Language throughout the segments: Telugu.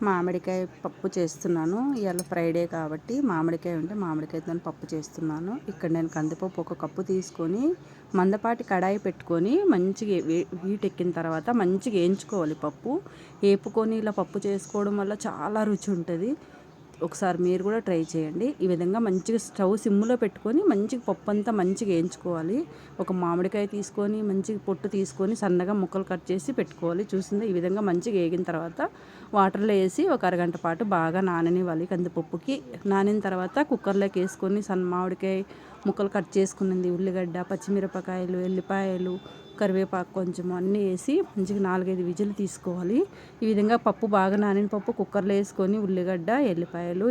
మామిడికాయ పప్పు చేస్తున్నాను. ఇవాళ ఫ్రైడే కాబట్టి మామిడికాయ ఉంటే మామిడికాయతో పప్పు చేస్తున్నాను. ఇక్కడ నేను కందిపప్పు ఒక కప్పు తీసుకొని మందపాటి కడాయి పెట్టుకొని మంచిగా హీట్ ఎక్కిన తర్వాత మంచిగా వేయించుకోవాలి. పప్పు వేపుకొని ఇలా పప్పు చేసుకోవడం వల్ల చాలా రుచి ఉంటుంది. ఒకసారి మీరు కూడా ట్రై చేయండి. ఈ విధంగా మంచిగా స్టవ్ సిమ్లో పెట్టుకొని మంచిగా పప్పు అంతా మంచిగా వేయించుకోవాలి. ఒక మామిడికాయ తీసుకొని మంచిగా పొట్టు తీసుకొని సన్నగా ముక్కలు కట్ చేసి పెట్టుకోవాలి. చూసిందా, ఈ విధంగా మంచిగా వేగిన తర్వాత వాటర్లో వేసి ఒక అరగంట పాటు బాగా నాననివ్వాలి. కందిపప్పుకి నానిన తర్వాత కుక్కర్లోకి వేసుకొని మామిడికాయ ముక్కలు కట్ చేసుకున్నది, ఉల్లిగడ్డ, పచ్చిమిరపకాయలు, ఎల్లిపాయలు, కరివేపాకు కొంచెం అన్నీ వేసి మంచిగా 4-5 విజిల్ తీసుకోవాలి. ఈ విధంగా పప్పు బాగా నానిన పప్పు కుక్కర్లో వేసుకొని ఉల్లిగడ్డ, ఎల్లిపాయలు,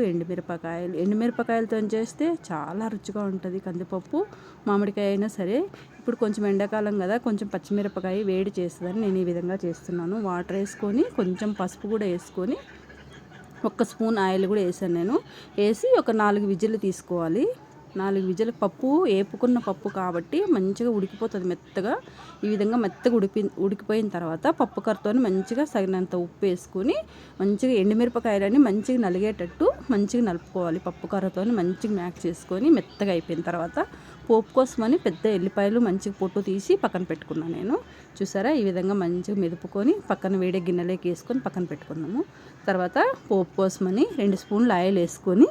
ఎండుమిరపకాయలతో చేస్తే చాలా రుచిగా ఉంటుంది కందిపప్పు. మామిడికాయ అయినా సరే. ఇప్పుడు కొంచెం ఎండాకాలం కదా, కొంచెం పచ్చిమిరపకాయ వేడి చేస్తుందని నేను ఈ విధంగా చేస్తున్నాను. వాటర్ వేసుకొని కొంచెం పసుపు కూడా వేసుకొని 1 స్పూన్ ఆయిల్ కూడా వేసాను నేను. వేసి ఒక 4 విజిల్ తీసుకోవాలి. 4 విజిల్ పప్పు వేపుకున్న పప్పు కాబట్టి మంచిగా ఉడికిపోతుంది మెత్తగా. ఈ విధంగా మెత్తగా ఉడికిపోయిన తర్వాత పప్పు కర్రతో మంచిగా సగినంత ఉప్పు వేసుకొని మంచిగా ఎండుమిరపకాయలని మంచిగా నలిగేటట్టు మంచిగా నలుపుకోవాలి. పప్పు కర్రతో మంచిగా మ్యాక్ చేసుకొని మెత్తగా అయిపోయిన తర్వాత పోపు కోసమని పెద్ద ఎల్లిపాయలు మంచిగా పొట్టు తీసి పక్కన పెట్టుకున్నాను నేను. చూసారా, ఈ విధంగా మంచిగా మెదుపుకొని పక్కన వేడే గిన్నెలోకి వేసుకొని పక్కన పెట్టుకున్నాము. తర్వాత పోపు కోసమని 2 స్పూన్లు ఆయిల్ వేసుకొని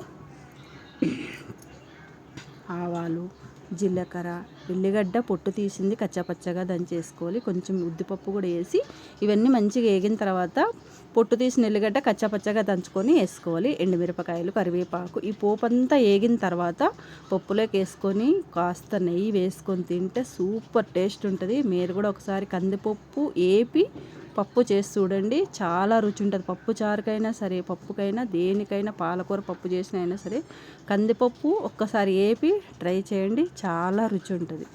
ఆవాలు, జీలకర్ర, ఉల్లిగడ్డ పొట్టు తీసింది కచ్చాపచ్చగా దంచేసుకోవాలి. కొంచెం ఉద్దిపప్పు కూడా వేసి ఇవన్నీ మంచిగా వేగిన తర్వాత పొట్టు తీసిన ఉల్లిగడ్డ కచ్చాపచ్చగా దంచుకొని వేసుకోవాలి. ఎండుమిరపకాయలు, కరివేపాకు, ఈ పోపు అంతా వేగిన తర్వాత పప్పులోకి వేసుకొని కాస్త నెయ్యి వేసుకొని తింటే సూపర్ టేస్ట్ ఉంటుంది. మీరు కూడా ఒకసారి కందిపప్పు వేపి పప్పు చేసి చూడండి, చాలా రుచి ఉంటుంది. పప్పు చారుకైనా సరే, పప్పుకైనా దేనికైనా, పాలకూర పప్పు చేసిన అయినా సరే కందిపప్పు ఒక్కసారి వేపి ట్రై చేయండి, చాలా రుచి ఉంటుంది.